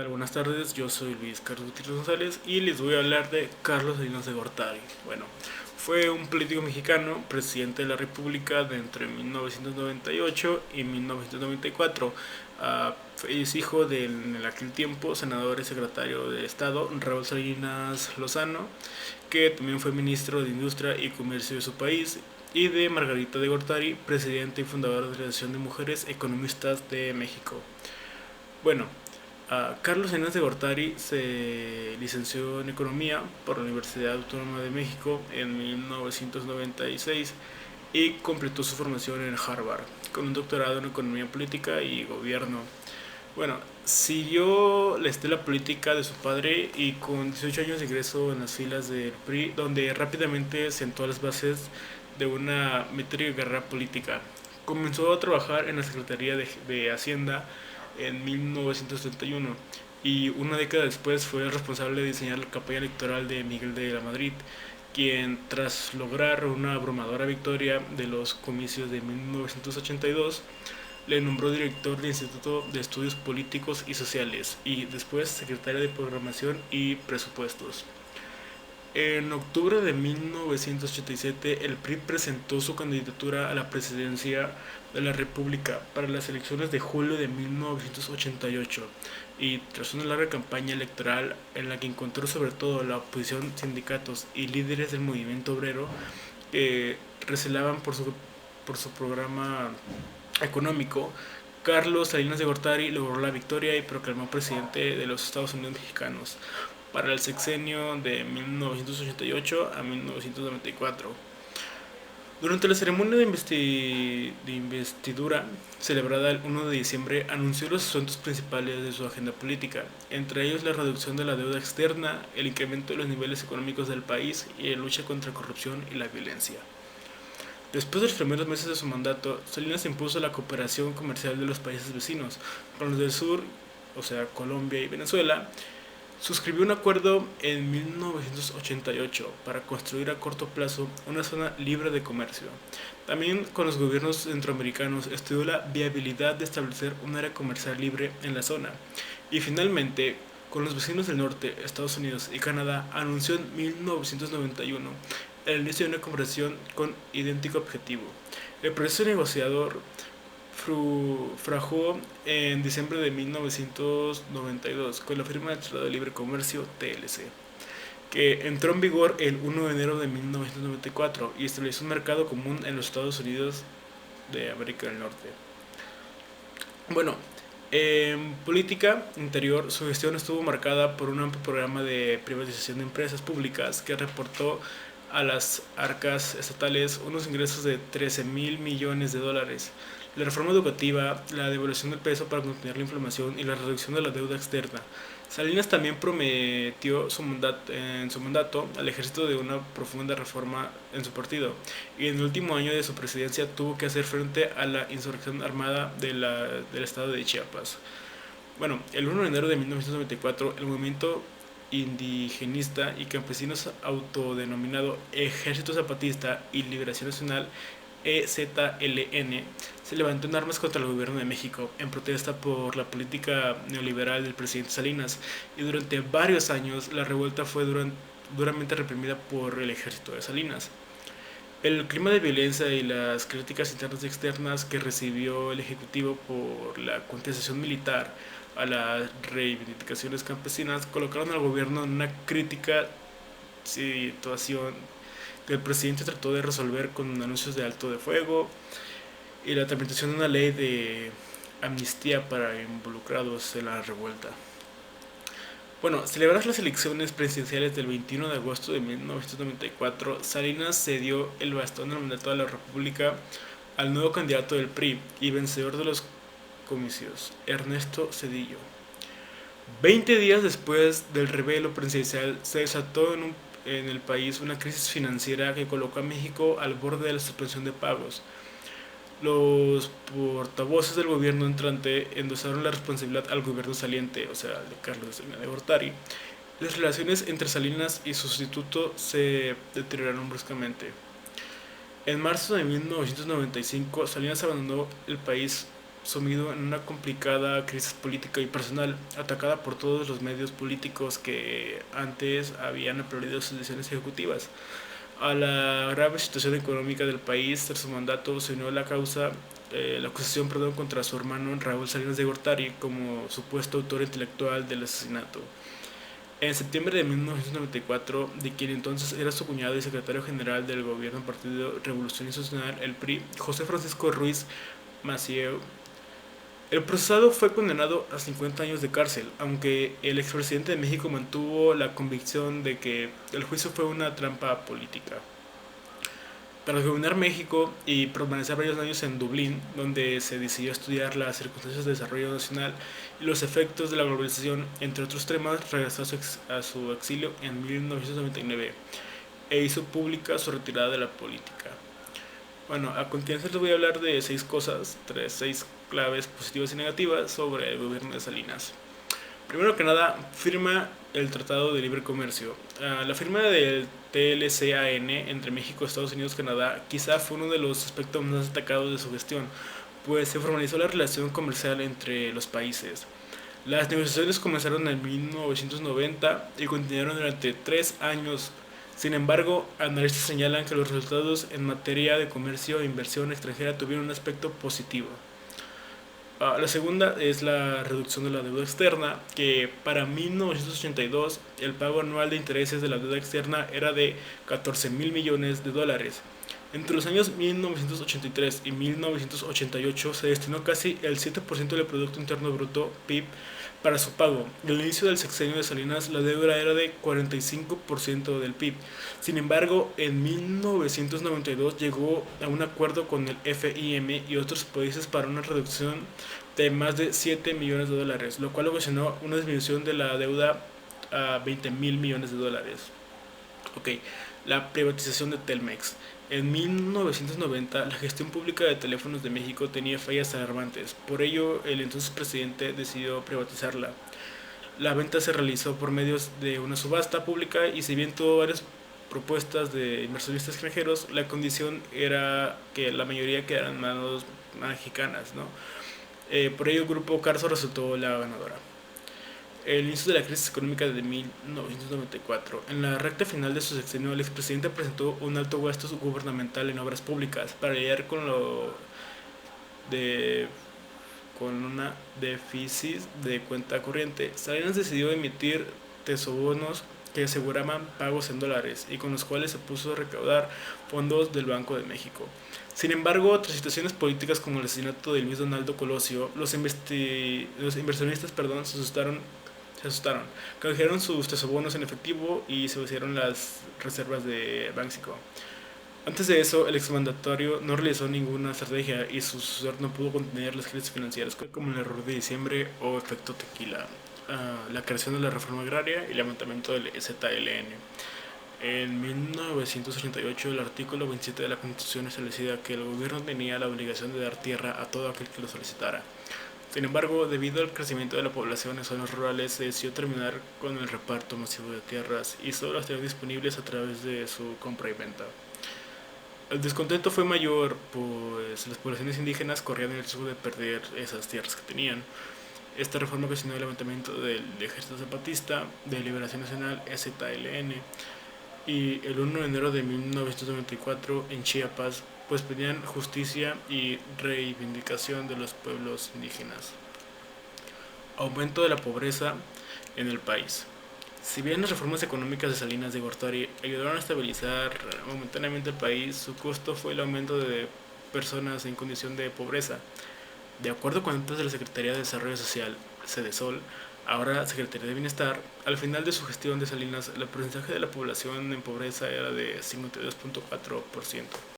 Buenas tardes, yo soy Luis Carlos Gutiérrez González y les voy a hablar de Carlos Salinas de Gortari. Bueno, fue un político mexicano, presidente de la República de entre 1998 y 1994. Es hijo del, en aquel tiempo, senador y secretario de Estado, Raúl Salinas Lozano, que también fue ministro de Industria y Comercio de su país, y de Margarita de Gortari, presidenta y fundadora de la Asociación de Mujeres Economistas de México. Bueno, Carlos Salinas de Gortari se licenció en Economía por la Universidad Autónoma de México en 1996 y completó su formación en Harvard con un doctorado en Economía Política y Gobierno. Bueno, siguió la estela política de su padre y con 18 años ingresó en las filas del PRI, donde rápidamente sentó las bases de una metódica carrera política. Comenzó a trabajar en la Secretaría de Hacienda en 1931 y una década después fue el responsable de diseñar la campaña electoral de Miguel de la Madrid, quien tras lograr una abrumadora victoria de los comicios de 1982 le nombró director del Instituto de Estudios Políticos y Sociales y después secretario de Programación y Presupuestos. En octubre de 1987, el PRI presentó su candidatura a la presidencia de la República para las elecciones de julio de 1988 y tras una larga campaña electoral en la que encontró sobre todo la oposición, sindicatos y líderes del movimiento obrero que recelaban por su programa económico, Carlos Salinas de Gortari logró la victoria y proclamó presidente de los Estados Unidos mexicanos para el sexenio de 1988 a 1994. Durante la ceremonia de investidura, celebrada el 1 de diciembre, anunció los asuntos principales de su agenda política, entre ellos la reducción de la deuda externa, el incremento de los niveles económicos del país y la lucha contra la corrupción y la violencia. Después de los primeros meses de su mandato, Salinas impuso la cooperación comercial de los países vecinos, con los del sur, o sea, Colombia y Venezuela. Suscribió un acuerdo en 1988 para construir a corto plazo una zona libre de comercio. También con los gobiernos centroamericanos estudió la viabilidad de establecer un área comercial libre en la zona. Y finalmente, con los vecinos del norte, Estados Unidos y Canadá, anunció en 1991 el inicio de una conversación con idéntico objetivo. El proceso negociador fraguó en diciembre de 1992 con la firma del Tratado de Libre Comercio TLC, que entró en vigor el 1 de enero de 1994 y estableció un mercado común en los Estados Unidos de América del Norte. Bueno, en política interior, su gestión estuvo marcada por un amplio programa de privatización de empresas públicas que reportó a las arcas estatales unos ingresos de 13 mil millones de dólares. La reforma educativa, la devaluación del peso para contener la inflación y la reducción de la deuda externa. Salinas también prometió en su mandato al ejército de una profunda reforma en su partido y en el último año de su presidencia tuvo que hacer frente a la insurrección armada del estado de Chiapas. Bueno, el 1 de enero de 1994 el movimiento indigenista y campesinos autodenominado Ejército Zapatista y Liberación Nacional EZLN se levantó en armas contra el gobierno de México en protesta por la política neoliberal del presidente Salinas y durante varios años la revuelta fue duramente reprimida por el ejército de Salinas. El clima de violencia y las críticas internas y externas que recibió el Ejecutivo por la contestación militar a las reivindicaciones campesinas colocaron al gobierno en una crítica situación que el presidente trató de resolver con anuncios de alto de fuego y la tramitación de una ley de amnistía para involucrados en la revuelta. Bueno, celebradas las elecciones presidenciales del 21 de agosto de 1994, Salinas cedió el bastón del mandato de la República al nuevo candidato del PRI y vencedor de los comicios, Ernesto Zedillo. 20 días después del revelo presidencial, se desató en el país una crisis financiera que colocó a México al borde de la suspensión de pagos. Los portavoces del gobierno entrante endosaron la responsabilidad al gobierno saliente, o sea, de Carlos Salinas de Gortari. Las relaciones entre Salinas y su sustituto se deterioraron bruscamente. En marzo de 1995, Salinas abandonó el país sumido en una complicada crisis política y personal, atacada por todos los medios políticos que antes habían aplaudido sus decisiones ejecutivas. A la grave situación económica del país, tras su mandato, se unió la acusación contra su hermano Raúl Salinas de Gortari como supuesto autor intelectual del asesinato. En septiembre de 1994, de quien entonces era su cuñado y secretario general del gobierno del Partido Revolución Institucional, el PRI, José Francisco Ruiz Massieu, el procesado fue condenado a 50 años de cárcel, aunque el expresidente de México mantuvo la convicción de que el juicio fue una trampa política. Tras gobernar México y permanecer varios años en Dublín, donde se decidió estudiar las circunstancias de desarrollo nacional y los efectos de la globalización, entre otros temas, regresó a su exilio en 1999 e hizo pública su retirada de la política. Bueno, a continuación les voy a hablar de 6 claves positivas y negativas sobre el gobierno de Salinas. Primero que nada, firma el Tratado de Libre Comercio. La firma del TLCAN entre México, Estados Unidos y Canadá quizá fue uno de los aspectos más destacados de su gestión, pues se formalizó la relación comercial entre los países. Las negociaciones comenzaron en 1990 y continuaron durante 3 años. Sin embargo, analistas señalan que los resultados en materia de comercio e inversión extranjera tuvieron un aspecto positivo. La segunda es la reducción de la deuda externa, que para 1982 el pago anual de intereses de la deuda externa era de 14 mil millones de dólares. Entre los años 1983 y 1988 se destinó casi el 7% del Producto Interno Bruto (PIB) para su pago. Al inicio del sexenio de Salinas la deuda era de 45% del PIB. Sin embargo, en 1992 llegó a un acuerdo con el FMI y otros países para una reducción de más de 7 millones de dólares, lo cual ocasionó una disminución de la deuda a 20 mil millones de dólares. Ok, la privatización de Telmex. En 1990, la gestión pública de teléfonos de México tenía fallas alarmantes. Por ello, el entonces presidente decidió privatizarla. La venta se realizó por medios de una subasta pública y si bien tuvo varias propuestas de inversionistas extranjeros, la condición era que la mayoría quedaran en manos mexicanas, ¿no? Por ello, el grupo Carso resultó la ganadora. El inicio de la crisis económica de 1994. En la recta final de su sexenio, el expresidente presentó un alto gasto gubernamental en obras públicas para lidiar con una déficit de cuenta corriente. Salinas decidió emitir tesobonos que aseguraban pagos en dólares y con los cuales se puso a recaudar fondos del Banco de México. Sin embargo, otras situaciones políticas como el asesinato de Luis Donaldo Colosio, los inversionistas se asustaron, canjearon sus tesobonos en efectivo y se vaciaron las reservas de Banxico. Antes de eso, el exmandatario no realizó ninguna estrategia y su sucesor no pudo contener las crisis financieras, como el error de diciembre o efecto tequila, la creación de la reforma agraria y el levantamiento del ZLN. En 1988, el artículo 27 de la Constitución establecía que el gobierno tenía la obligación de dar tierra a todo aquel que lo solicitara. Sin embargo, debido al crecimiento de la población en zonas rurales, se decidió terminar con el reparto masivo de tierras y solo las tenían disponibles a través de su compra y venta. El descontento fue mayor, pues las poblaciones indígenas corrían el riesgo de perder esas tierras que tenían. Esta reforma ocasionó el levantamiento del Ejército Zapatista de Liberación Nacional (EZLN) y el 1 de enero de 1994 en Chiapas, pues pedían justicia y reivindicación de los pueblos indígenas. Aumento de la pobreza en el país. Si bien las reformas económicas de Salinas de Gortari ayudaron a estabilizar momentáneamente el país, su costo fue el aumento de personas en condición de pobreza. De acuerdo con datos de la Secretaría de Desarrollo Social, Sedesol, ahora Secretaría de Bienestar, al final de su gestión de Salinas, el porcentaje de la población en pobreza era de 52.4%.